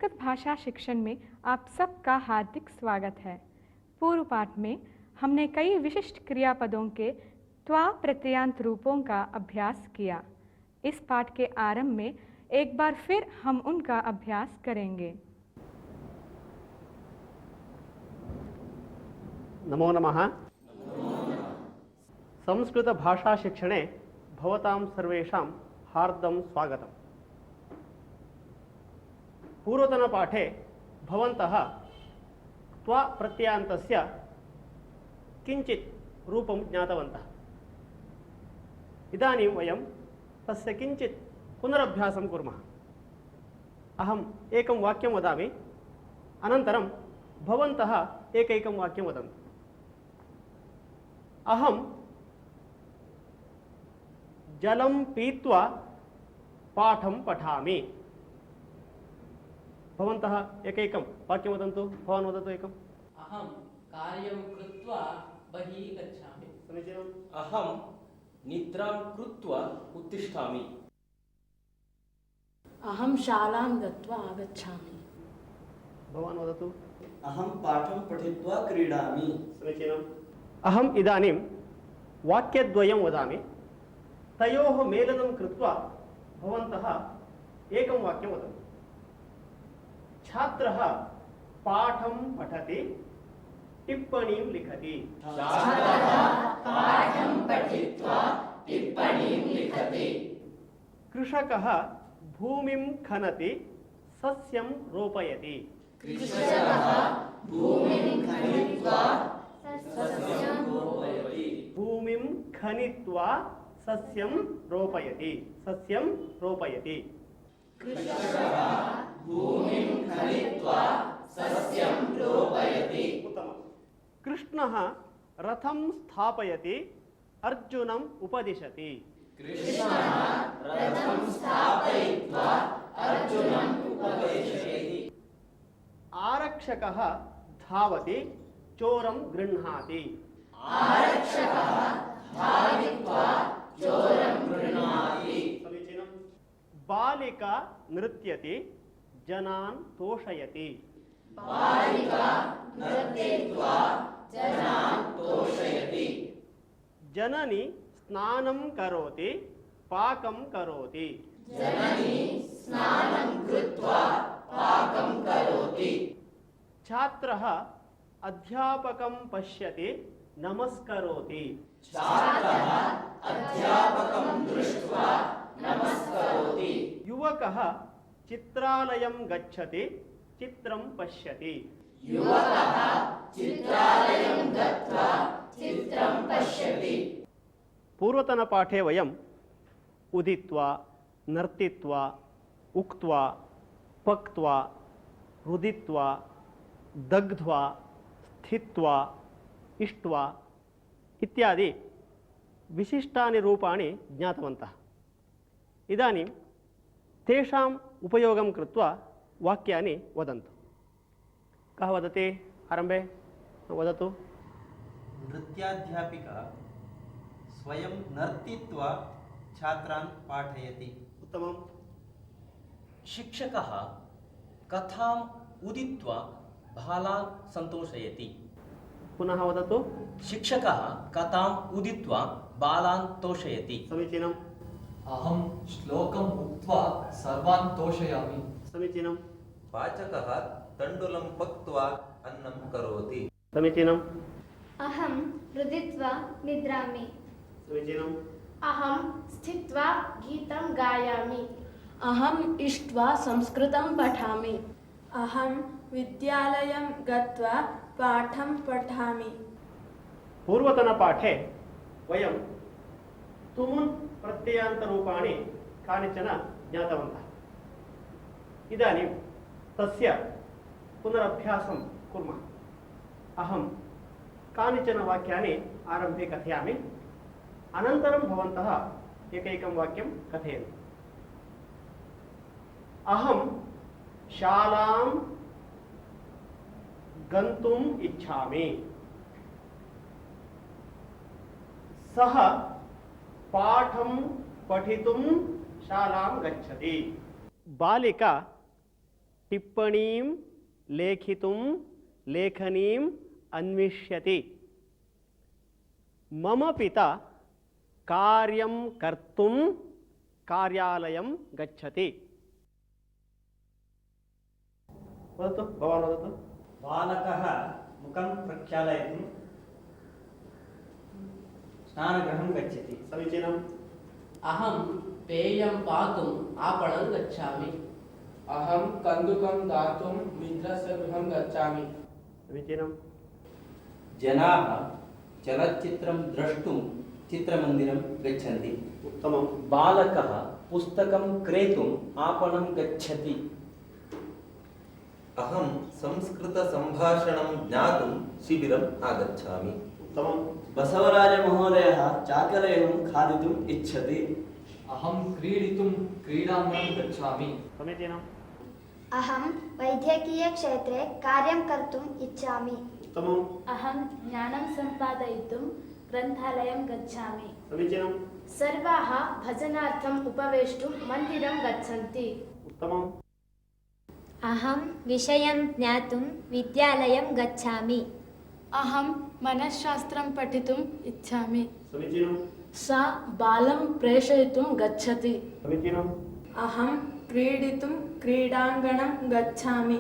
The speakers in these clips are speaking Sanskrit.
संस्कृत भाषा शिक्षण में आप सबका हार्दिक स्वागत है। पूर्व पाठ में हमने कई विशिष्ट क्रियापदों के त्वा प्रत्ययांत रूपों का अभ्यास किया। इस पाठ के आरंभ में एक बार फिर हम उनका अभ्यास करेंगे। नमो नमः। संस्कृत भाषा शिक्षणे भवतां सर्वेषां हार्दं स्वागतम्। पूर्वतनपाठे भवन्तः त्वा प्रत्ययान्तस्य किञ्चित् रूपं ज्ञातवन्तः। इदानीं वयं तस्य किञ्चित् पुनरभ्यासं कुर्मः। अहम् एकं वाक्यं वदामि, अनन्तरं भवन्तः एकैकं वाक्यं वदन्तु। अहं जलं पीत्वा पाठं पठामि। भवन्तः एकैकं वाक्यं वदन्तु। भवान् वदतु एकम्। अहं कार्यं कृत्वा बहिः गच्छामि। समीचीनम्। अहं निद्रां कृत्वा उत्तिष्ठामि। अहं शालां गत्वा आगच्छामि। भवान् वदतु। अहं पाठं पठित्वा क्रीडामि। समीचीनम्। अहम् इदानीं वाक्यद्वयं वदामि, तयोः मेलनं कृत्वा भवन्तः एकं वाक्यं वदन्तु। छात्रः पाठं पठति, टिप्पणीं लिखति। पाठं पठित्वा टिप्पणीं लिखति। कृषकः भूमिं खनति, सस्यं रोपयति। कृषकः भूमिं खनित्वा सस्यं रोपयति। भूमिं खनित्वा सस्यं रोपयति। सस्यं रोपयति। कृषकः भूमिं खनित्वा सस्यं रोपयति। उत्तमम्। कृष्णः रथं स्थापयति, अर्जुनम् उपदिशति। कृष्णः रथं स्थापयित्वा अर्जुनम् उपदिशति। आरक्षकः धावति, चोरं गृह्णाति। आरक्षकः धावित्वा चोरं गृह्णाति। समीचीनम्। बालिका नृत्यति, जनान् तोषयति। बालिका नृत्येत्वा जनान् तोषयति। जननी स्नानं करोति, पाकं करोति। जननी स्नानं कृत्वा पाकं करोति। छात्रः अध्यापकं पश्यति, नमस्करोति। छात्रः अध्यापकं दृष्ट्वा नमस्करोति। युवकः चित्रालयं गच्छति, चित्रं पश्यति। युवकः चित्रालयं गत्वा चित्रं पश्यति। पूर्वतनपाठे वयम् उदित्वा, नर्तित्वा, उक्त्वा, पक्त्वा, रुदित्वा, दग्ध्वा, स्थित्वा, इष्ट्वा इत्यादि विशिष्टानि रूपाणि ज्ञातवन्तः। इदानीं तेषाम् उपयोगं कृत्वा वाक्यानि वदन्तु। कः वदति? आरम्भे वदतु। नृत्याध्यापिका स्वयं नर्तित्वा छात्रान् पाठयति। उत्तमम्। शिक्षकः कथाम् उदित्वा बालान् सन्तोषयति। पुनः वदतु। शिक्षकः कथाम् उदित्वा बालान् तोषयति। समीचीनम्। अहं श्लोकम् उक्त्वा सर्वान् तोषयामि। समीचीनम्। पाचकः तण्डुलं पक्त्वा अन्नं करोति। समीचीनम्। अहं रुदित्वा निद्रामि। समीचीनम्। अहं स्थित्वा गीतं गायामि। अहम् इष्ट्वा संस्कृतं पठामि। अहं विद्यालयं गत्वा पाठं पठामि। पूर्वतनपाठे वयं तुमुन् प्रत्ययान्तरूपाणि कानिचन ज्ञातवन्तः। इदानीं तस्य पुनरभ्यासं कुर्मः। अहं कानिचन वाक्यानि आरम्भे कथयामि, अनन्तरं भवन्तः एकैकं वाक्यं कथयन्तु। अहं शालां गन्तुम् इच्छामि। सः पाठं पठितुं शालां गच्छति। बालिका टिप्पणीं लेखितुं लेखनीम् अन्विष्यति। मम पिता कार्यं कर्तुं कार्यालयं गच्छति। वदतु, भवान् वदतु। बालकः मुखं प्रक्षालयितुं स्नानगृहं गच्छति। समीचीनम्। अहं पेयं पातुम् आपणं गच्छामि। अहं कन्दुकं दातुं मित्रस्य गृहं गच्छामि। समीचीनम्। जनाः चलच्चित्रं द्रष्टुं चित्रमन्दिरं गच्छन्ति। उत्तमं। बालकः पुस्तकं क्रेतुम् आपणं गच्छति। अहं संस्कृतसम्भाषणं ज्ञातुं शिबिरम् आगच्छामि। उत्तमं। बसवराजमहोदयः चाकलेहं खादितुम् इच्छति। अहं क्रीडितुं क्रीडाङ्गणं गच्छामि। समीचीनम्। अहं वैद्यकीयक्षेत्रे कार्यं कर्तुम् इच्छामि। उत्तमम्। अहं ज्ञानं सम्पादयितुं ग्रन्थालयं गच्छामि। समीचीनम्। सर्वाः भजनार्थम् उपवेष्टुं मन्दिरं गच्छन्ति। उत्तमम्। अहं विषयं ज्ञातुं विद्यालयं गच्छामि। अहं मनश्शास्त्रं पठितुम् इच्छामि। समीचीनम्। सा बालं प्रेषयितुं गच्छति। समीचीनम्। अहं क्रीडितुं क्रीडाङ्गणं गच्छामि।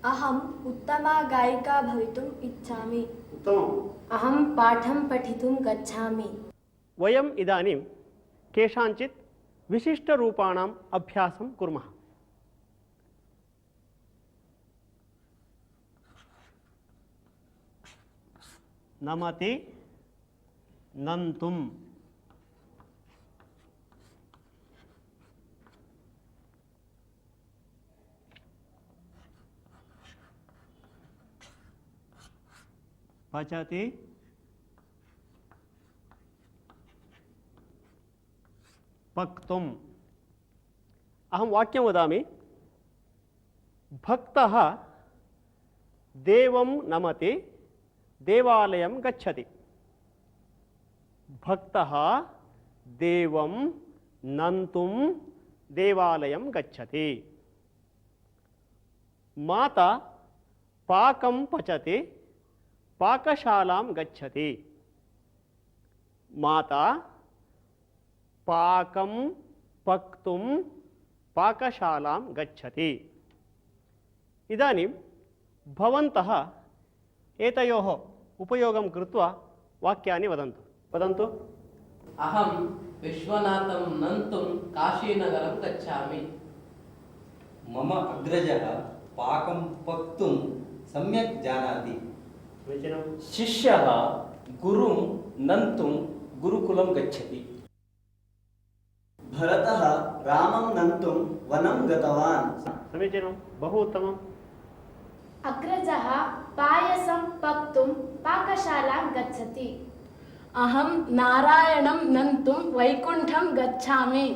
अहम् उत्तमा गायिका भवितुम् इच्छामि। उत्तमम्। अहं पाठं पठितुं गच्छामि। वयम् इदानीं केषाञ्चित् विशिष्टरूपाणाम् अभ्यासं कुर्मः। नमति, नन्तुं, पचति, पक्तुम्। अहं वाक्यं वदामि। भक्तः देवं नमति, देवालयं गच्छति। भक्तः देवं नन्तुं देवालयं गच्छति। माता पाकं पचति, पाकशालां गच्छति। माता पाकं पक्तुं पाकशालां गच्छति। इदानीं भवन्तः एतयोः उपयोगं कृत्वा वाक्यानि वदन्तु। अहं विश्वनाथं नन्तुं काशीनगरं गच्छामि। मम अग्रजः पाकं पक्तुं सम्यक् जानाति। शिष्यः गुरुं नन्तुं गुरुकुलं गच्छति। भरतः रामं नन्तुं वनं गतवान्। समीचीनं, बहु उत्तमम्। अग्रजः पायसं पक्तुं पाकशालां गच्छति। अहं नारायणं नन्तुं वैकुण्ठं गच्छामि।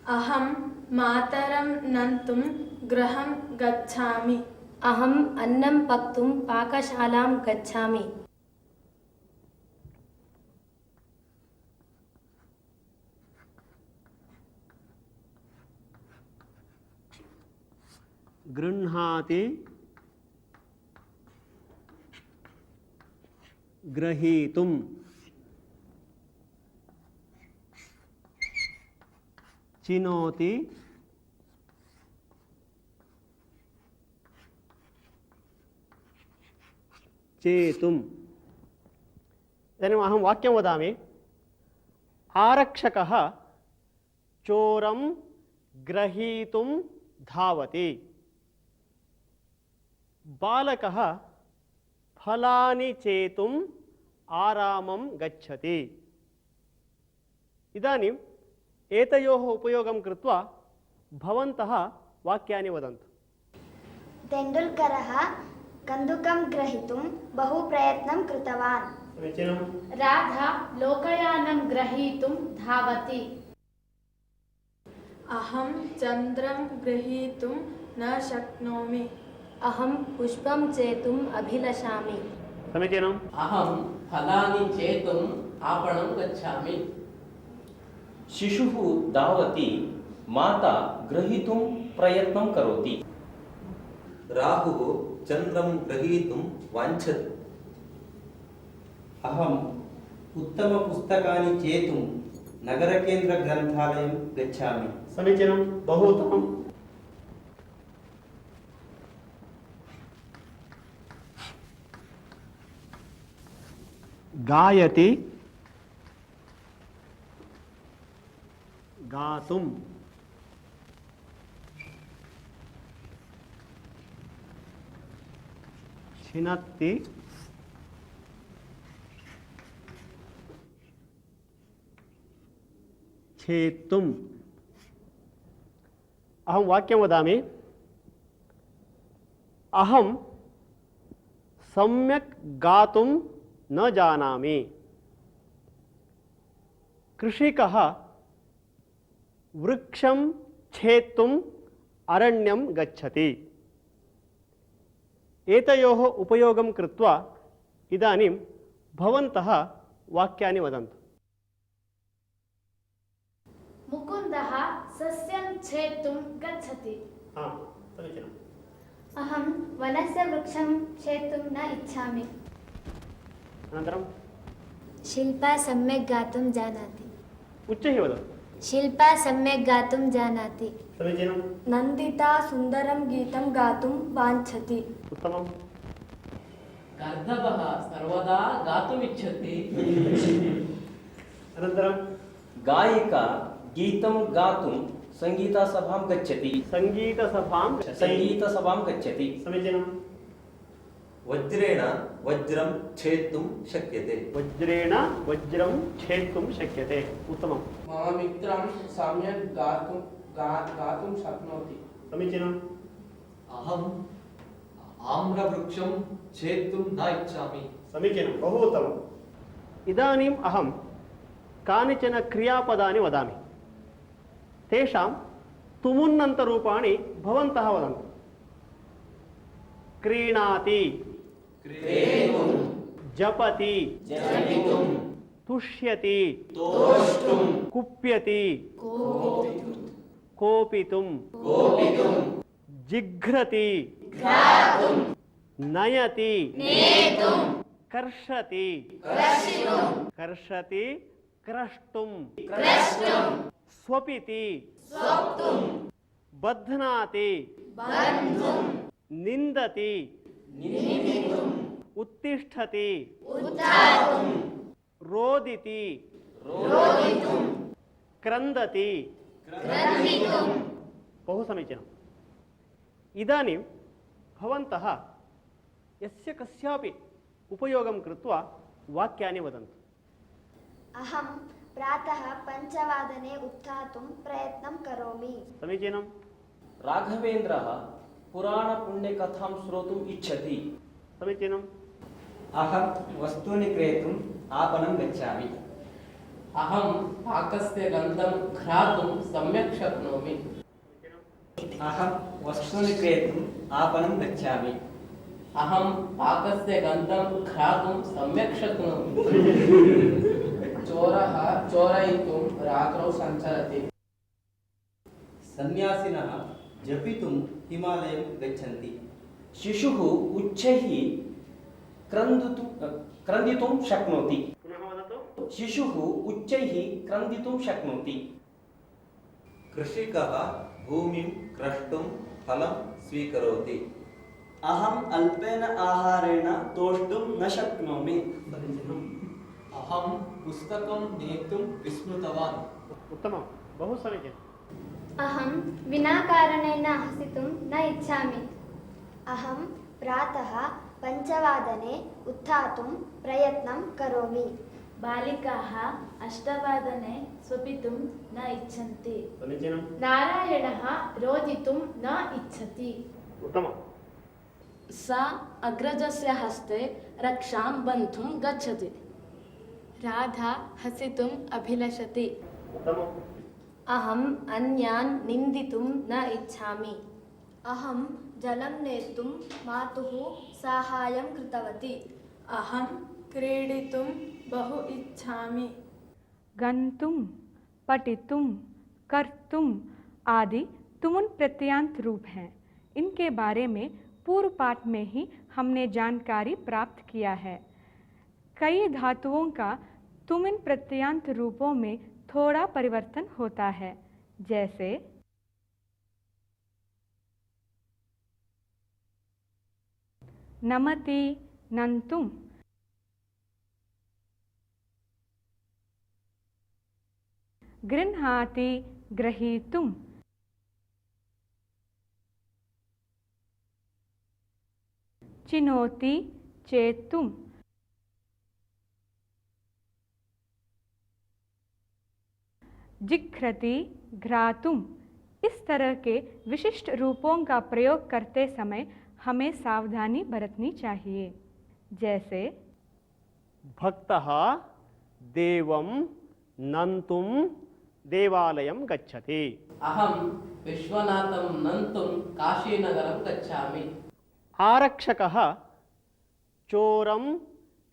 अहं मातरं नन्तुं गृहं गच्छामि। अहम् अन्नं पक्तुं पाकशालां गच्छामि। गृह्णाति, ग्रहीतुं। चिनोति, चेतुम्। इदानीम् अहं वाक्यं वदामि। आरक्षकः चोरं ग्रहीतुं धावति। बालकः फलानि चेतुम् आरामं गच्छति। इदानीम् एतयोः उपयोगं कृत्वा भवन्तः वाक्यानि वदन्तु। तेण्डुल्करः कन्दुकं ग्रहीतुं बहु प्रयत्नं कृतवान्। राधा लोकयानं ग्रहीतुं धावति। अहं चन्द्रं ग्रहीतुं न शक्नोमि। अहं पुष्पं चेतुम् अभिलषामि। समीचीनम्। अहं फलानि चेतुम् आपणं गच्छामि। शिशुः धावति, माता ग्रहीतुं प्रयत्नं करोति। राहुः चन्द्रं ग्रहीतुं वाञ्छति। अहम् उत्तमपुस्तकानि चेतुं नगरकेन्द्रग्रन्थालयं गच्छामि। समीचीनं, बहु उत्तमम्। गायति, गातुं, छिनत्ति, छेत्तुम्। अहं वाक्यं वदामि। अहं सम्यक् गातुं न जानामि। कृषिकः वृक्षं छेत्तुम् अरण्यं गच्छति। एतयोः उपयोगं कृत्वा इदानीं भवन्तः वाक्यानि वदन्तु। मुकुन्दः सस्यं छेत्तुं गच्छति। समीचीनम्। अहं वनस्य वृक्षं छेत्तुं न इच्छामि। अनन्तरं शिल्पा सम्यक् गातुं जानाति। उच्चैः वदतु। शिल्पा सम्यक् गातुं जानाति। समीचीनं। नन्दिता सुन्दरं गीतं गातुं वाञ्छति। उत्तमम्। गर्दभः सर्वदा गातुमिच्छति। अनन्तरं गायिका गीतं गातुं सङ्गीतसभां गच्छति। सङ्गीतसभां गच्छति। समीचीनं। वज्रेण वज्रं छेत्तुं शक्यते। वज्रेण वज्रं छेत्तुं शक्यते। उत्तमं। मम मित्रं सम्यक् गातुं शक्नोति। समीचीनम्। अहम् आम्रवृक्षं छेत्तुं न इच्छामि। समीचीनं, बहु उत्तमम्। इदानीम् अहं कानिचन क्रियापदानि वदामि। तेषां तुमुन्नन्तरूपाणि भवन्तः वदन्तु। क्रीणाति, जपति, तुष्यति, कुप्यति, कोपितुं, जिघ्रति, नयति, कर्षति, कर्षति, क्रष्टुं, स्वपिति, बध्नाति, निन्दति, उत्तिष्ठति, रोदिति, क्रन्दति। बहु समीचीनम्। इदानीं भवन्तः यस्य कस्यापि उपयोगं कृत्वा वाक्यानि वदन्तु। अहं प्रातः 5 वादने उत्थातुं प्रयत्नं करोमि। समीचीनं। राघवेन्द्रः पुराणपुण्यकथां श्रोतुम् इच्छति। समीचीनम्। अहं वस्तूनि क्रेतुम् आपणं गच्छामि। अहं पाकस्य गन्धं घ्रातुं सम्यक् शक्नोमि। अहं वस्तूनि क्रेतुम् आपणं गच्छामि। अहं पाकस्य गन्धं घ्रातुं सम्यक् शक्नोमि। चोरः चोरयितुं रात्रौ सञ्चरति। सन्यासिनः जपितुं हिमालयं गच्छन्ति। शिशुः उच्चैः क्रन्दितुं शक्नोति। शिशुः उच्चैः क्रन्दितुं शक्नोति। कृषिकः भूमिं क्रष्टुं फलं स्वीकरोति। अहम् अल्पेन आहारेण तोष्टुं न शक्नोमि। अहं पुस्तकं नेतुं विस्मृतवान्। उत्तमं, बहु समीचीनम्। अहं विना कारणेन हसितुं न इच्छामि। अहं प्रातः 5 वादने उत्थातुं प्रयत्नं करोमि। बालिकाः 8 वादने स्वपितुं न इच्छन्ति। समीचीनं। नारायणः रोदितुं न इच्छति। उत्तमं। सा अग्रजस्य हस्ते रक्षां बन्धुं गच्छति। राधा हसितुम् अभिलषति। उत्तमम्। अहम् अन्यान् निन्दितुं न इच्छामि। अहं जलं नेतुं मातुः साहाय्यं कृतवती। अहं क्रीडितुं बहु इच्छामि। गन्तुं पठितुम, कर्तुम आदि तुमुन प्रत्ययांत रूप हैं। इनके बारे में पूर्व पाठ में ही हमने जानकारी प्राप्त किया है। कई धातुओं का तुमुन प्रत्ययांत रूपों में थोड़ा परिवर्तन होता है, जैसे नमति, नंतुम। गृह्णाति, ग्रहीतुम। चिनोति, चेतुम। जिघ्रति, घ्रातुम। इस तरह के विशिष्ट रूपों का प्रयोग करते समय हमें सावधानी बरतनी चाहिए। जैसे भक्तः देवं नन्तुं देवालयं गच्छति। अहं विश्वनाथं नन्तुं काशीनगरं गच्छामि। आरक्षकः चोरं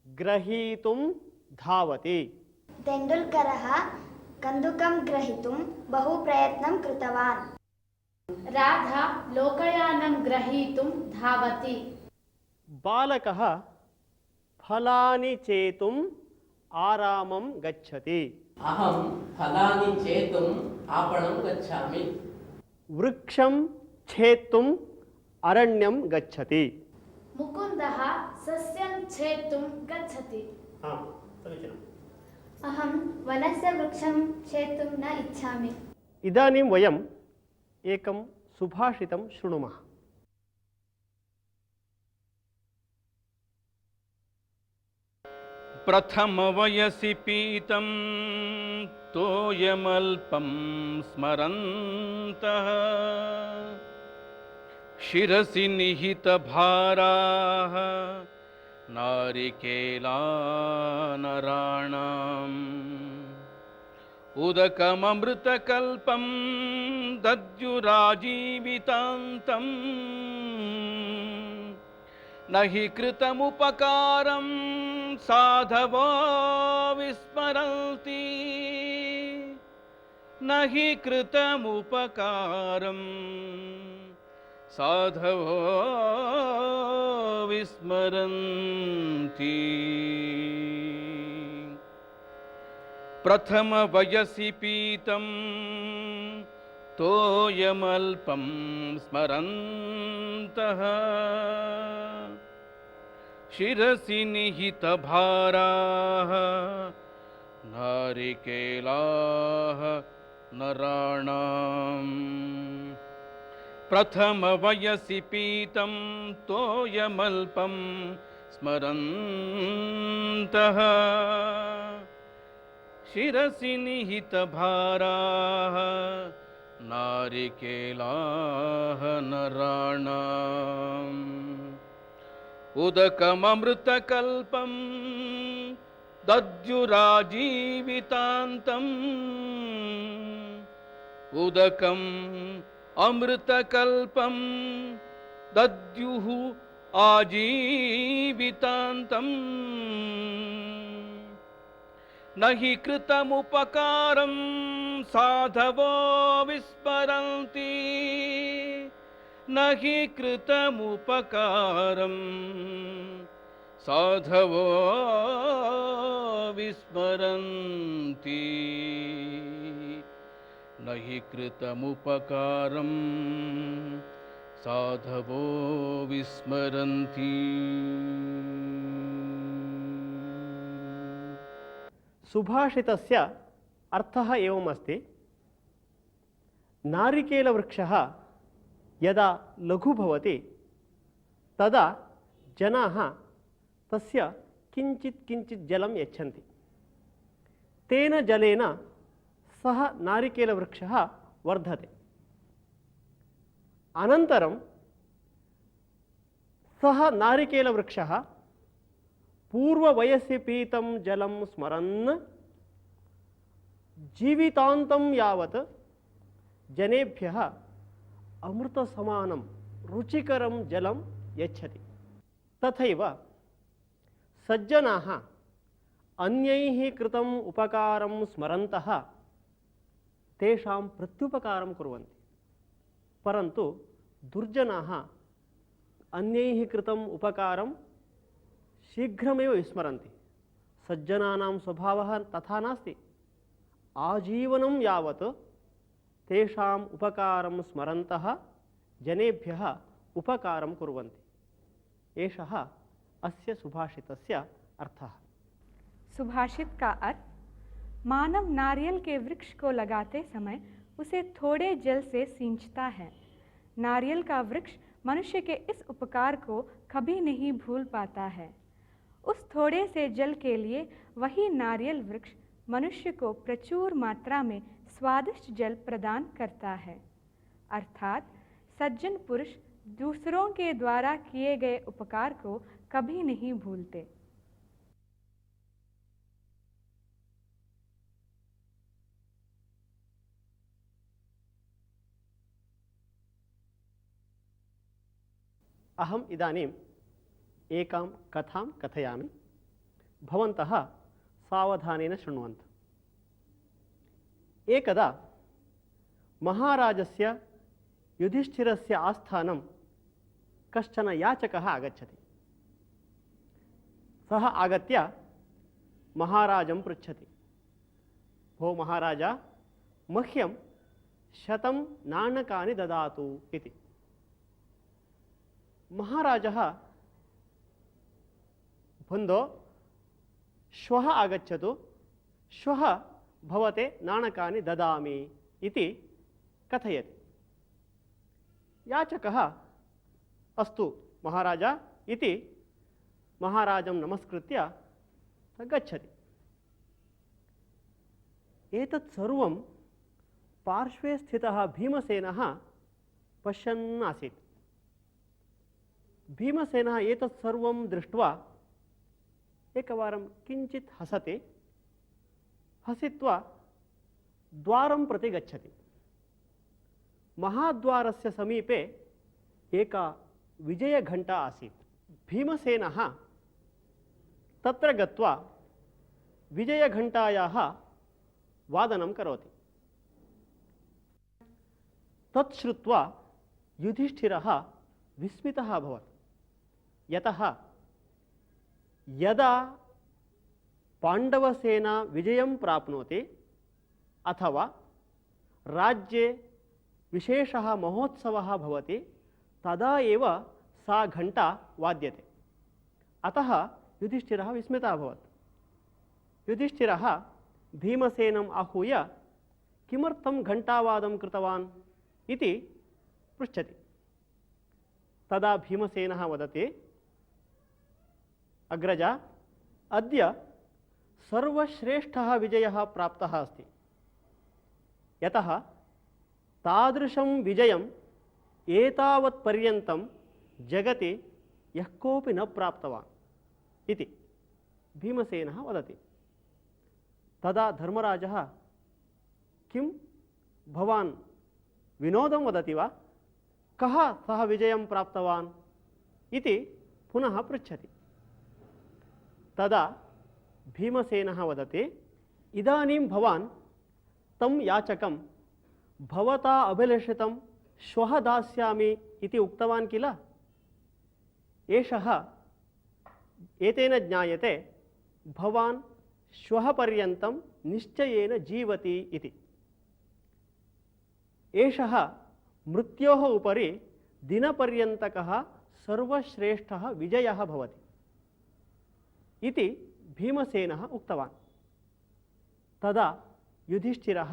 ग्रहीतुं धावति। तेण्डुल्करः कन्दुकं ग्रहीतुं बहु प्रयत्नं कृतवान्। राधा लोकयानं ग्रहीतुं धावति। बालकः फलानि चेतुम् आरामं गच्छति। अहं फलानि चेतुम् आपणं गच्छामि। वृक्षं छेत्तुम् अरण्यं गच्छति। मुकुन्दः सस्यं छेत्तुं गच्छति। अहं वनस्य वृक्षं छेत्तुं न इच्छामि। इदानीं वयम् एकं सुभाषितं शृणुमः। प्रथमवयसि पीतं तोयमल्पं स्मरन्तः शिरसि निहितभाराः नारिकेलानराणाम् उदकममृतकल्पं दद्युराजीवितान्तं न हि कृतमुपकारं साधवो विस्मरन्ति। न हि कृतमुपकारं साधवो विस्मरन्ति। प्रथम वयसि पीतं तोयमल्पं स्मरन्तः शिरसि निहितभाराः नारिकेलाः नराणाम्। प्रथम वयसि पीतं तोयमल्पं स्मरन्तः शिरसि निहितभाराः नारिकेलाः नराणाम् उदकममृतकल्पं दद्युराजीवितान्तम् उदकम् अमृतकल्पं दद्युः आजीवितान्तम् न हि कृतमुपकारं साधवो विस्मरन्ति। न हि कृतमुपकारं साधवो विस्मरन्ति। न हि कृतमुपकारं साधवो विस्मरन्ति। सुभाषितस्य अर्थः एवमस्ति। नारिकेलवृक्षः यदा लघु भवति तदा जनाः तस्य किञ्चित् जलं यच्छन्ति। तेन जलेन सः नारिकेलवृक्षः वर्धते। अनन्तरं सः नारिकेलवृक्षः पूर्ववयसि पीतं जलं स्मरन् जीवितान्तं यावत् जनेभ्यः अमृतसमानं रुचिकरं जलं यच्छति। तथैव सज्जनाः अन्यैः कृतम् उपकारं स्मरन्तः तेषां प्रत्युपकारं कुर्वन्ति, परन्तु दुर्जनाः अन्यैः कृतम् उपकारं शीघ्रमेव विस्मरन्ति। सज्जनानां स्वभावः तथा नास्ति। आजीवनं यावत् तेषाम् उपकारं स्मरन्तः जनेभ्यः उपकारं कुर्वन्ति। एषः अस्य सुभाषितस्य अर्थः। सुभाषित का अर्थ: मानव नारियल के वृक्ष को लगाते समय उसे थोड़े जल से सींचता है। नारियल का वृक्ष मनुष्य के इस उपकार को कभी नहीं भूल पाता है। उस थोड़े से जल के लिए वही नारियल वृक्ष मनुष्य को प्रचुर मात्रा में स्वादिष्ट जल प्रदान करता है। अर्थात सज्जन पुरुष दूसरों के द्वारा किए गए उपकार को कभी नहीं भूलते। अहम् इदानीम् एकां कथां कथयामि, भवन्तः सावधानेन शृण्वन्तु। एकदा महाराजस्य युधिष्ठिरस्य आस्थानं कश्चन याचकः आगच्छति। सः आगत्य महाराजं पृच्छति, भो महाराज, मह्यं 100 नाणकानि ददातु इति। महाराजः, बन्धो श्वः आगच्छतु, श्वः भवते नाणकानि ददामि इति कथयति। याचकः अस्तु महाराज इति महाराजं नमस्कृत्य गच्छति। एतत् सर्वं पार्श्वे स्थितः भीमसेनः पश्यन् आसीत्। भीमसेनः एतत् सर्वं दृष्ट्वा एकवारं किञ्चित् हसति, हसित्वा द्वारं प्रति गच्छति। महाद्वारस्य समीपे एका विजयघण्टा आसीत्। भीमसेनः तत्र गत्वा विजयघण्टायाः वादनं करोति। तत् श्रुत्वा युधिष्ठिरः विस्मितः अभवत्, यतः यदा पाण्डवसेना विजयं प्राप्नोति अथवा राज्ये विशेषः महोत्सवः भवति तदा एव सा घण्टा वाद्यते। अतः युधिष्ठिरः विस्मितः अभवत्। युधिष्ठिरः भीमसेनम् आहूय किमर्थं घण्टावादं कृतवान् इति पृच्छति। तदा भीमसेनः वदति, अग्रज, अद्य सर्वश्रेष्ठः विजयः प्राप्तः अस्ति, यतः तादृशं विजयम् एतावत्पर्यन्तं जगति यः कोऽपि न प्राप्तवान् इति भीमसेनः वदति। तदा धर्मराजः, किं भवान् विनोदं वदति वा? कः सः विजयं प्राप्तवान् इति पुनः पृच्छति। तदा भीमसेनः वदति, इदानीं भवान् तं याचकं भवता अभिलषितं श्वः दास्यामि इति उक्तवान् किल? एषः एतेन ज्ञायते भवान् श्वः पर्यन्तं निश्चयेन जीवति इति। एषः मृत्योः उपरि दिनपर्यन्तकः सर्वश्रेष्ठः विजयः भवति इति भीमसेनः उक्तवान्। तदा युधिष्ठिरः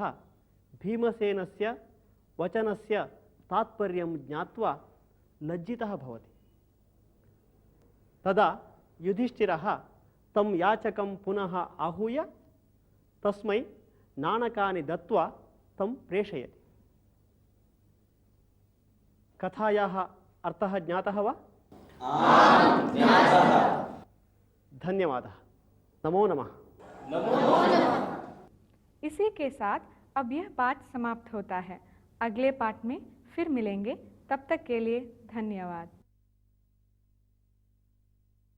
भीमसेनस्य वचनस्य तात्पर्यं ज्ञात्वा लज्जितः भवति। तदा युधिष्ठिरः तं याचकं पुनः आहूय तस्मै नाणकानि दत्त्वा तं प्रेषयति। कथायाः अर्थः ज्ञातः वा? आम्, ज्ञातः। धन्यवादः। नमो नमः। इसी के साथ अब यह पाठ समाप्त होता है। अगले पाठ में फिर मिलेंगे। तब तक के लिए धन्यवाद।